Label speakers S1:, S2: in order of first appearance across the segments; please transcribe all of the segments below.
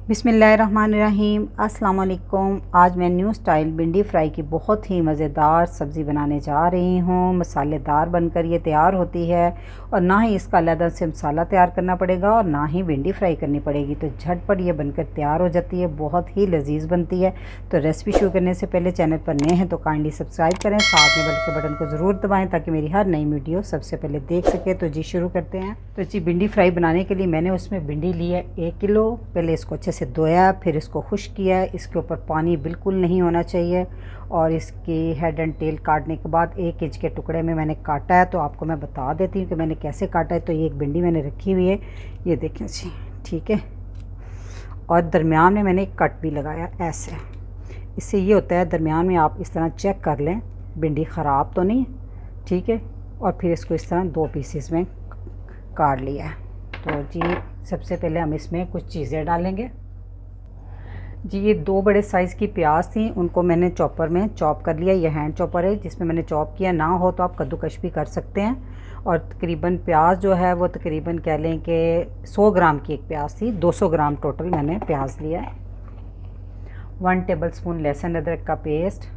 S1: बिस्मिल्लाहिर्रहमानिर्रहीम। अस्सलाम वालेकुम। आज मैं न्यू स्टाइल भिंडी फ्राई की बहुत ही मज़ेदार सब्ज़ी बनाने जा रही हूँ। मसालेदार बनकर ये तैयार होती है और ना ही इसका अलग से मसाला तैयार करना पड़ेगा और ना ही भिंडी फ्राई करनी पड़ेगी, तो झटपट ये बनकर तैयार हो जाती है। बहुत ही लजीज बनती है। तो रेसिपी शुरू करने से पहले चैनल पर नए हैं तो काइंडली सब्सक्राइब करें, साथ में बेल के बटन को ज़रूर दबाएँ ताकि मेरी हर नई वीडियो सबसे पहले देख सके। तो जी शुरू करते हैं। तो जी भिंडी फ्राई बनाने के लिए मैंने उसमें भिंडी ली है 1 किलो। पहले इसको अच्छे से धोया, फिर इसको खुश्क किया। इसके ऊपर पानी बिल्कुल नहीं होना चाहिए और इसकी हेड एंड टेल काटने के बाद 1 इंच के टुकड़े में मैंने काटा है। तो आपको मैं बता देती हूँ कि मैंने कैसे काटा है। तो ये एक भिंडी मैंने रखी हुई है, ये देखें जी, ठीक है। और दरमियान में मैंने एक कट भी लगाया ऐसे। इससे ये होता है दरमियान में आप इस तरह चेक कर लें भिंडी ख़राब तो नहीं, ठीक है। और फिर इसको इस तरह 2 पीसेस में काट लिया है। तो जी सबसे पहले हम इसमें कुछ चीज़ें डालेंगे। जी ये 2 बड़े साइज़ की प्याज थी, उनको मैंने चॉपर में चॉप कर लिया। ये हैंड चॉपर है जिसमें मैंने चॉप किया, ना हो तो आप कद्दूकश भी कर सकते हैं। और तकरीबन प्याज जो है वो तकरीबन कह लें कि 100 ग्राम की एक प्याज थी। 200 ग्राम टोटल मैंने प्याज लिया है। 1 टेबलस्पून लहसुन अदरक का पेस्ट,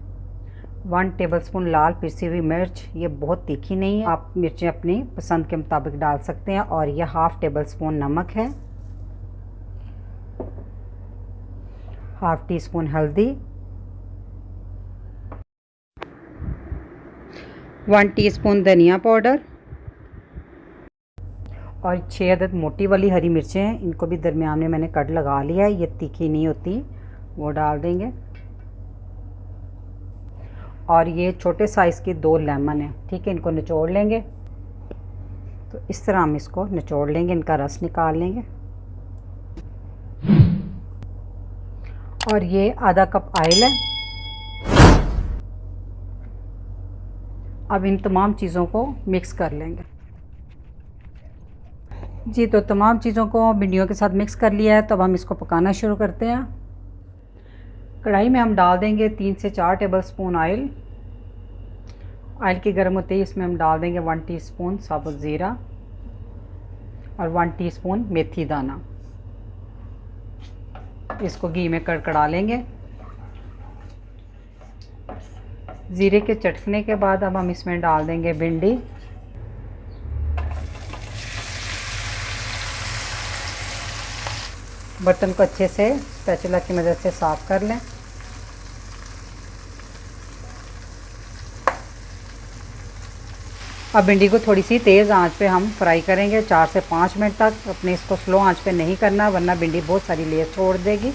S1: 1 टेबलस्पून लाल पिसी हुई मिर्च। ये बहुत तीखी नहीं है, आप मिर्चें अपनी पसंद के मुताबिक डाल सकते हैं। और ये 1/2 टेबलस्पून नमक है, 1/2 टीस्पून हल्दी, 1 टीस्पून धनिया पाउडर और 6 अदद मोटी वाली हरी मिर्चें हैं। इनको भी दरमियान में मैंने कट लगा लिया है, ये तीखी नहीं होती, वो डाल देंगे। और ये छोटे साइज़ के 2 लेमन है, ठीक है। इनको निचोड़ लेंगे। तो इस तरह हम इसको निचोड़ लेंगे, इनका रस निकाल लेंगे। और ये आधा कप ऑयल है। अब इन तमाम चीज़ों को मिक्स कर लेंगे। जी तो तमाम चीज़ों को भिंडियों के साथ मिक्स कर लिया है। तो अब हम इसको पकाना शुरू करते हैं। कढ़ाई में हम डाल देंगे 3 से 4 टेबलस्पून ऑयल। ऑयल की गर्म होते ही इसमें हम डाल देंगे 1 टीस्पून साबुत ज़ीरा और 1 टीस्पून मेथी दाना। इसको घी में कड़कड़ा लेंगे। ज़ीरे के चटकने के बाद अब हम इसमें डाल देंगे भिंडी। बर्तन को अच्छे से स्पैचुला की मदद से साफ़ कर लें। अब भिंडी को थोड़ी सी तेज़ आंच पे हम फ्राई करेंगे 4 से 5 मिनट तक। अपने इसको स्लो आंच पे नहीं करना वरना भिंडी बहुत सारी लेयर छोड़ देगी।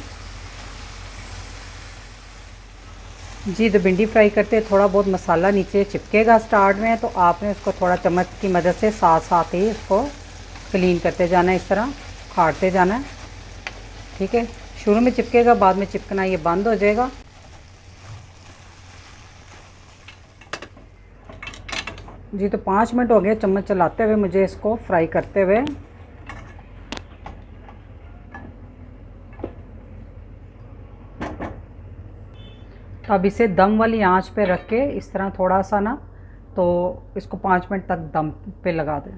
S1: जी तो भिंडी फ्राई करते थोड़ा बहुत मसाला नीचे चिपकेगा स्टार्ट में, तो आपने उसको थोड़ा चम्मच की मदद से साथ साथ ही इसको क्लीन करते जाना है, इस तरह खाड़ते जाना है, ठीक है। शुरू में चिपकेगा, बाद में चिपकना ये बंद हो जाएगा। जी तो 5 मिनट हो गए चम्मच चलाते हुए मुझे इसको फ्राई करते हुए। तो अब इसे दम वाली आंच पे रख के इस तरह थोड़ा सा ना, तो इसको 5 मिनट तक दम पे लगा दें।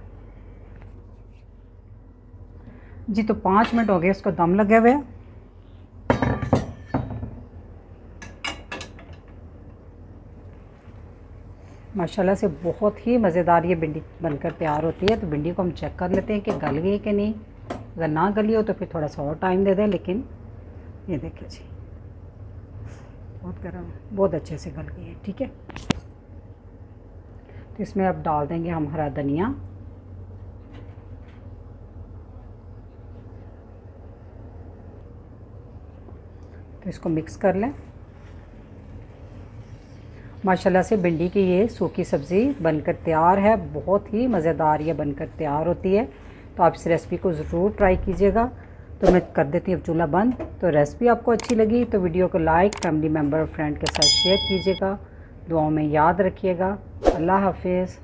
S1: जी तो 5 मिनट हो गए इसको दम लगे हुए। माशाल्लाह से बहुत ही मज़ेदार ये भिंडी बनकर तैयार होती है। तो भिंडी को हम चेक कर लेते हैं कि गल गई कि नहीं। अगर ना गली हो तो फिर थोड़ा सा और टाइम दे दें, लेकिन ये देखिए जी बहुत गर्म, बहुत अच्छे से गल गई है, ठीक है। तो इसमें अब डाल देंगे हम हरा धनिया, तो इसको मिक्स कर लें। माशाल्लाह से भिंडी की ये सूखी सब्ज़ी बनकर तैयार है। बहुत ही मज़ेदार ये बनकर तैयार होती है। तो आप इस रेसिपी को ज़रूर ट्राई कीजिएगा। तो मैं कर देती हूँ अब चूल्हा बंद। तो रेसिपी आपको अच्छी लगी तो वीडियो को लाइक, फैमिली मेम्बर और फ्रेंड के साथ शेयर कीजिएगा। दुआओं में याद रखिएगा। अल्लाह हाफिज़।